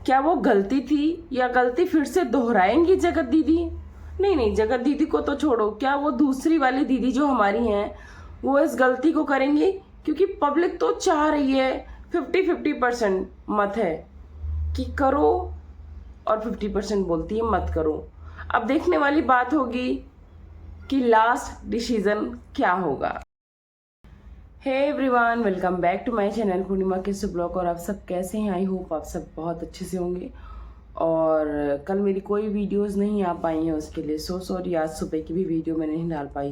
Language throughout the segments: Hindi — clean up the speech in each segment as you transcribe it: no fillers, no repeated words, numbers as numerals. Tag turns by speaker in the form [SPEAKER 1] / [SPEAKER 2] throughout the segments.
[SPEAKER 1] क्या वो गलती थी या गलती फिर से दोहराएंगी जगत दीदी? नहीं नहीं, जगत दीदी को तो छोड़ो, क्या वो दूसरी वाली दीदी जो हमारी हैं वो इस गलती को करेंगी? क्योंकि पब्लिक तो चाह रही है, 50-50% मत है कि करो और 50% बोलती है मत करो। अब देखने वाली बात होगी कि लास्ट डिसीजन क्या होगा। Hey everyone, welcome back to my channel Purnima के ब्लॉग। और आप सब कैसे हैं? आई होप आप सब बहुत अच्छे से होंगे। और कल मेरी कोई वीडियोस नहीं आ पाई हैं, उसके लिए सॉरी। आज सुबह की भी वीडियो मैं नहीं डाल पाई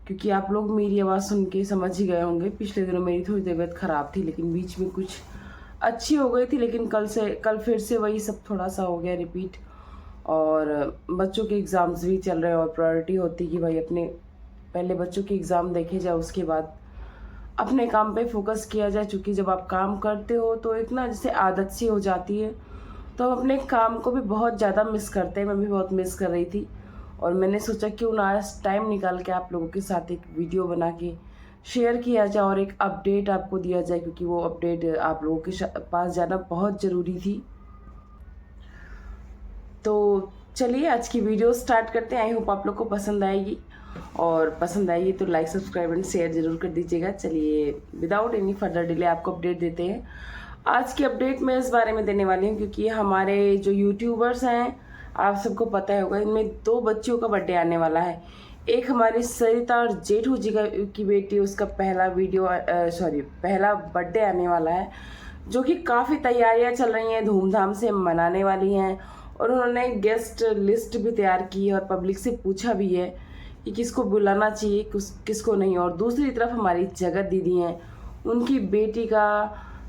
[SPEAKER 1] क्योंकि आप लोग मेरी आवाज़ सुन के समझ ही गए होंगे। पिछले दिनों मेरी थोड़ी तबीयत ख़राब थी, लेकिन बीच में कुछ अच्छी हो गई थी, लेकिन कल फिर से वही सब थोड़ा सा हो गया रिपीट। और बच्चों के एग्ज़ाम्स भी चल रहे हैं और प्रायोरिटी होती है कि भाई अपने पहले बच्चों के एग्ज़ाम देखे जाए, उसके बाद अपने काम पे फोकस किया जाए। क्योंकि जब आप काम करते हो तो एक ना जैसे आदत सी हो जाती है, तो हम अपने काम को भी बहुत ज़्यादा मिस करते हैं। मैं भी बहुत मिस कर रही थी और मैंने सोचा क्यों ना आज टाइम निकाल के आप लोगों के साथ एक वीडियो बना के शेयर किया जाए और एक अपडेट आपको दिया जाए, क्योंकि वो अपडेट आप लोगों के पास जाना बहुत ज़रूरी थी। तो चलिए आज की वीडियो स्टार्ट करते हैं। आई होप आप लोग को पसंद आएगी, और पसंद आएगी तो लाइक सब्सक्राइब एंड शेयर जरूर कर दीजिएगा। चलिए विदाउट एनी फर्दर डिले आपको अपडेट देते हैं। आज की अपडेट मैं इस बारे में देने वाली हूँ क्योंकि हमारे जो यूट्यूबर्स हैं, आप सबको पता होगा, इनमें 2 बच्चियों का बर्थडे आने वाला है। एक हमारी सरिता और जेठू जी की बेटी, उसका पहला बर्थडे आने वाला है, जो कि काफ़ी तैयारियां चल रही हैं, धूमधाम से मनाने वाली हैं। और उन्होंने गेस्ट लिस्ट भी तैयार की है और पब्लिक से पूछा भी है कि किसको बुलाना चाहिए किसको नहीं। और दूसरी तरफ हमारी जगत दीदी हैं, उनकी बेटी का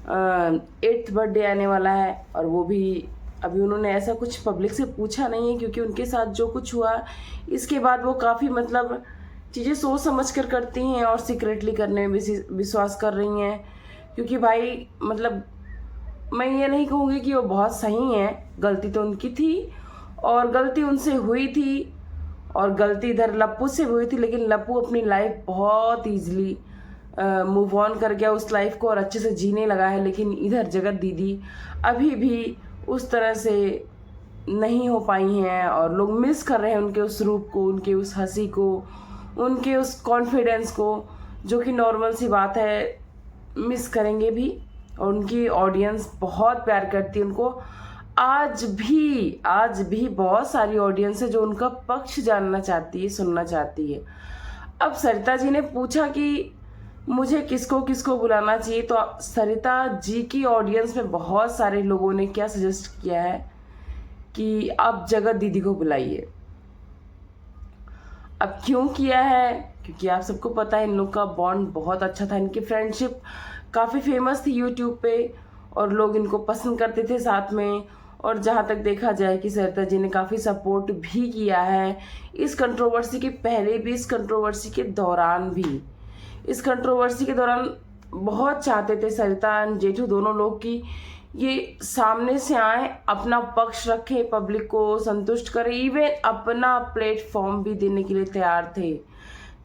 [SPEAKER 1] 8th बर्थडे आने वाला है, और वो भी अभी उन्होंने ऐसा कुछ पब्लिक से पूछा नहीं है, क्योंकि उनके साथ जो कुछ हुआ इसके बाद वो काफ़ी मतलब चीज़ें सोच समझ कर करती हैं और सीक्रेटली करने में विश्वास कर रही हैं। क्योंकि भाई मतलब मैं ये नहीं कहूँगी कि वो बहुत सही हैं, गलती तो उनकी थी और गलती उनसे हुई थी, और गलती इधर लप्पू से हुई थी, लेकिन लप्पू अपनी लाइफ बहुत ईजिली मूव ऑन कर गया उस लाइफ को और अच्छे से जीने लगा है। लेकिन इधर जगत दीदी अभी भी उस तरह से नहीं हो पाई हैं, और लोग मिस कर रहे हैं उनके उस रूप को, उनके उस हंसी को, उनके उस कॉन्फिडेंस को, जो कि नॉर्मल सी बात है, मिस करेंगे भी। और उनकी ऑडियंस बहुत प्यार करती है उनको। आज भी बहुत सारी ऑडियंस है जो उनका पक्ष जानना चाहती है, सुनना चाहती है। अब सरिता जी ने पूछा कि मुझे किसको किसको बुलाना चाहिए, तो सरिता जी की ऑडियंस में बहुत सारे लोगों ने क्या सजेस्ट किया है कि आप जगत दीदी को बुलाइए। अब क्यों किया है? क्योंकि आप सबको पता है इन लोग का बॉन्ड बहुत अच्छा था, इनकी फ्रेंडशिप काफ़ी फेमस थी यूट्यूब पे और लोग इनको पसंद करते थे साथ में। और जहाँ तक देखा जाए कि सरिता जी ने काफ़ी सपोर्ट भी किया है इस कंट्रोवर्सी के पहले भी, इस कंट्रोवर्सी के दौरान भी। इस कंट्रोवर्सी के दौरान बहुत चाहते थे सरिता एंड जेठू दोनों लोग कि ये सामने से आए, अपना पक्ष रखे, पब्लिक को संतुष्ट करे, इवन अपना प्लेटफॉर्म भी देने के लिए तैयार थे।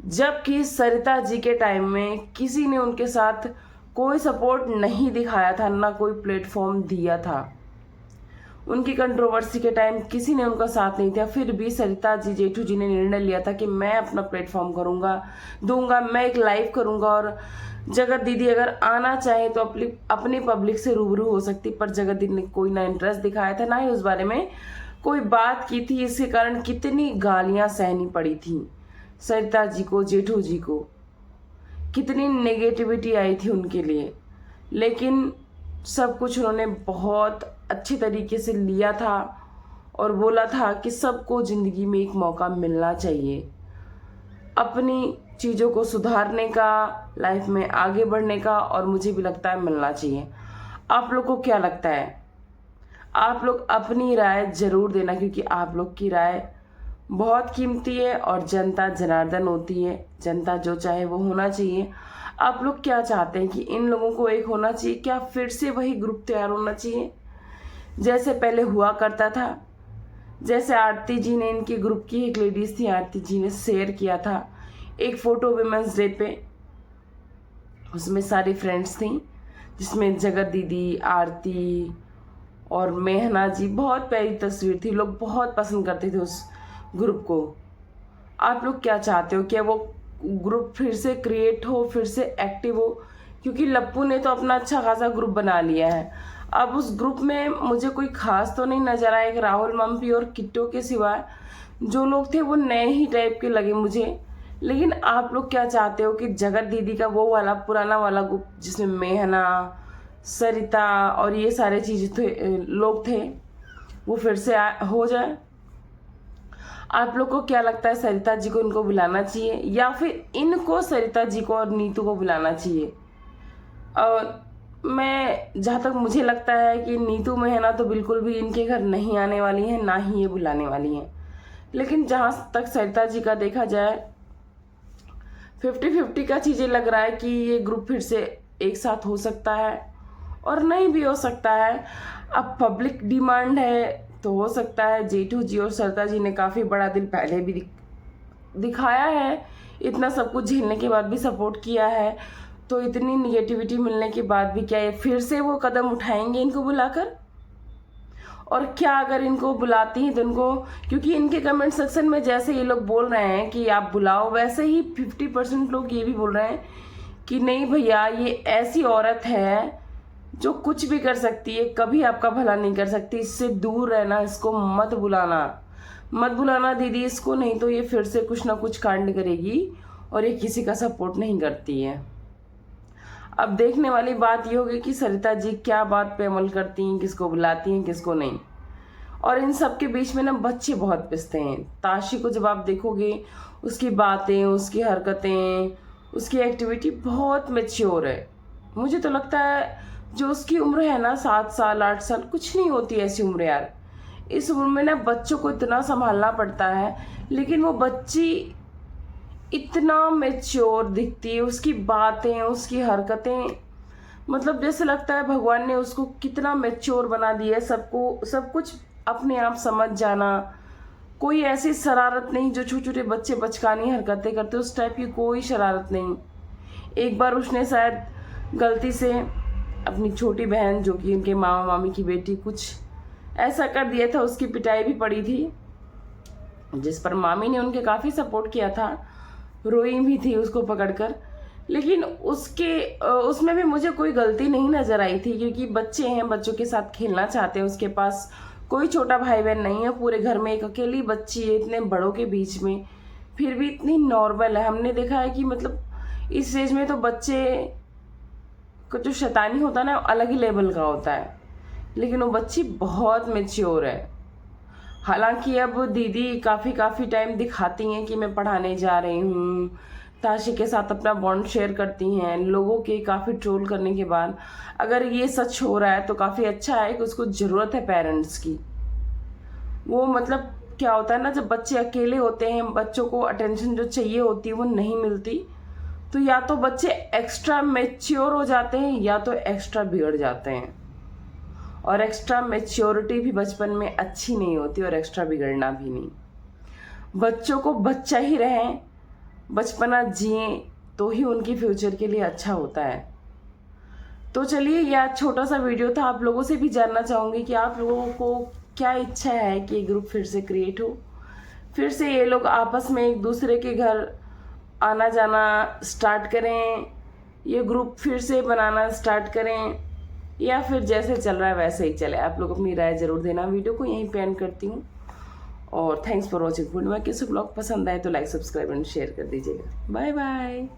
[SPEAKER 1] जबकि सरिता जी के टाइम में किसी ने उनके साथ कोई सपोर्ट नहीं दिखाया था, ना कोई प्लेटफॉर्म दिया था। उनकी कंट्रोवर्सी के टाइम किसी ने उनका साथ नहीं दिया, फिर भी सरिता जी जेठू जी ने निर्णय लिया था कि मैं अपना प्लेटफॉर्म दूंगा, मैं एक लाइव करूंगा। और जगत दीदी अगर आना चाहे तो अपनी पब्लिक से रूबरू हो सकती, पर जगत दीदी ने कोई ना इंटरेस्ट दिखाया था, ना ही उस बारे में कोई बात की थी। इसके कारण कितनी गालियां सहनी पड़ी थी सरिता जी को, जेठू जी को, कितनी नेगेटिविटी आई थी उनके लिए। लेकिन सब कुछ उन्होंने बहुत अच्छे तरीके से लिया था और बोला था कि सबको ज़िंदगी में एक मौका मिलना चाहिए अपनी चीज़ों को सुधारने का, लाइफ में आगे बढ़ने का, और मुझे भी लगता है मिलना चाहिए। आप लोग को क्या लगता है? आप लोग अपनी राय ज़रूर देना, क्योंकि आप लोग की राय बहुत कीमती है और जनता जनार्दन होती है, जनता जो चाहे वो होना चाहिए। आप लोग क्या चाहते हैं कि इन लोगों को एक होना चाहिए? क्या फिर से वही ग्रुप तैयार होना चाहिए जैसे पहले हुआ करता था? जैसे आरती जी ने, इनके ग्रुप की एक लेडीज थी आरती जी ने, शेयर किया था एक फ़ोटो विमेंस डे पे, उसमें सारी फ्रेंड्स थी, जिसमें जगत दीदी, आरती और मेहना जी, बहुत प्यारी तस्वीर थी, लोग बहुत पसंद करते थे उस ग्रुप को। आप लोग क्या चाहते हो, क्या वो ग्रुप फिर से क्रिएट हो, फिर से एक्टिव हो? क्योंकि लप्पू ने तो अपना अच्छा खासा ग्रुप बना लिया है। अब उस ग्रुप में मुझे कोई खास तो नहीं नजर आया, एक राहुल मम्पी और किट्टो के सिवाय जो लोग थे वो नए ही टाइप के लगे मुझे। लेकिन आप लोग क्या चाहते हो कि जगत दीदी का वो वाला पुराना वाला ग्रुप जिसमें मेहना, सरिता और ये सारे चीज थे, लोग थे, वो फिर से हो जाए? आप लोग को क्या लगता है, सरिता जी को इनको बुलाना चाहिए या फिर इनको सरिता जी को और नीतू को बुलाना चाहिए? और मैं जहाँ तक मुझे लगता है कि नीतू मेहना तो बिल्कुल भी इनके घर नहीं आने वाली हैं, ना ही ये बुलाने वाली हैं। लेकिन जहाँ तक सरिता जी का देखा जाए 50-50 का चीज़ें लग रहा है कि ये ग्रुप फिर से एक साथ हो सकता है और नहीं भी हो सकता है। अब पब्लिक डिमांड है तो हो सकता है। जेठू जी और सरिता जी ने काफ़ी बड़ा दिल पहले भी दिखाया है, इतना सब कुछ झेलने के बाद भी सपोर्ट किया है, तो इतनी निगेटिविटी मिलने के बाद भी क्या ये फिर से वो कदम उठाएंगे इनको बुलाकर? और क्या अगर इनको बुलाती हैं तो इनको, क्योंकि इनके कमेंट सेक्शन में जैसे ये लोग बोल रहे हैं कि आप बुलाओ, वैसे ही 50% लोग ये भी बोल रहे हैं कि नहीं भैया, ये ऐसी औरत है जो कुछ भी कर सकती है, कभी आपका भला नहीं कर सकती, इससे दूर रहना, इसको मत बुलाना दीदी इसको, नहीं तो ये फिर से कुछ ना कुछ कांड करेगी और ये किसी का सपोर्ट नहीं करती है। अब देखने वाली बात ये होगी कि सरिता जी क्या बात पे अमल करती हैं, किसको बुलाती हैं, किसको नहीं। और इन सब के बीच में ना बच्चे बहुत पिसते हैं। ताशी को जब आप देखोगे, उसकी बातें, उसकी हरकतें, उसकी एक्टिविटी बहुत मैच्योर है। मुझे तो लगता है जो उसकी उम्र है ना, 7 साल 8 साल, कुछ नहीं होती ऐसी उम्र यार। इस उम्र में ना बच्चों को इतना संभालना पड़ता है, लेकिन वो बच्ची इतना मैच्योर दिखती है, उसकी बातें, उसकी हरकतें, मतलब जैसे लगता है भगवान ने उसको कितना मैच्योर बना दिया है। सबको सब कुछ अपने आप समझ जाना, कोई ऐसी शरारत नहीं जो छोटे छोटे बच्चे बचकानी हरकतें करते, उस टाइप की कोई शरारत नहीं। एक बार उसने शायद गलती से अपनी छोटी बहन, जो कि उनके मामा मामी की बेटी, कुछ ऐसा कर दिया था, उसकी पिटाई भी पड़ी थी, जिस पर मामी ने उनके काफ़ी सपोर्ट किया था, रोई भी थी उसको पकड़कर। लेकिन उसमें भी मुझे कोई गलती नहीं नजर आई थी, क्योंकि बच्चे हैं, बच्चों के साथ खेलना चाहते हैं, उसके पास कोई छोटा भाई बहन नहीं है, पूरे घर में एक अकेली बच्ची है, इतने बड़ों के बीच में, फिर भी इतनी नॉर्मल है। हमने देखा है कि मतलब इस एज में तो बच्चे को जो शैतानी होता है ना, अलग ही लेवल का होता है, लेकिन वो बच्ची बहुत मैच्योर है। हालांकि अब दीदी काफ़ी टाइम दिखाती हैं कि मैं पढ़ाने जा रही हूँ, ताशी के साथ अपना बॉन्ड शेयर करती हैं, लोगों के काफ़ी ट्रोल करने के बाद अगर ये सच हो रहा है तो काफ़ी अच्छा है कि उसको ज़रूरत है पेरेंट्स की। वो मतलब क्या होता है ना, जब बच्चे अकेले होते हैं, बच्चों को अटेंशन जो चाहिए होती है वो नहीं मिलती, तो या तो बच्चे एक्स्ट्रा मैच्योर हो जाते हैं या तो एक्स्ट्रा बिगड़ जाते हैं। और एक्स्ट्रा मैच्योरिटी भी बचपन में अच्छी नहीं होती और एक्स्ट्रा बिगड़ना भी नहीं। बच्चों को बच्चा ही रहें, बचपना जिए, तो ही उनकी फ्यूचर के लिए अच्छा होता है। तो चलिए, यह छोटा सा वीडियो था। आप लोगों से भी जानना चाहूँगी कि आप लोगों को क्या इच्छा है कि ये ग्रुप फिर से क्रिएट हो, फिर से ये लोग आपस में एक दूसरे के घर आना जाना स्टार्ट करें, ये ग्रुप फिर से बनाना स्टार्ट करें, या फिर जैसे चल रहा है वैसे ही चले। आप लोग अपनी राय जरूर देना। वीडियो को यहीं पे एंड करती हूँ और थैंक्स फॉर वॉचिंग। वीडियो में किसी ब्लॉग पसंद आए तो लाइक, सब्सक्राइब एंड शेयर कर दीजिएगा। Bye bye.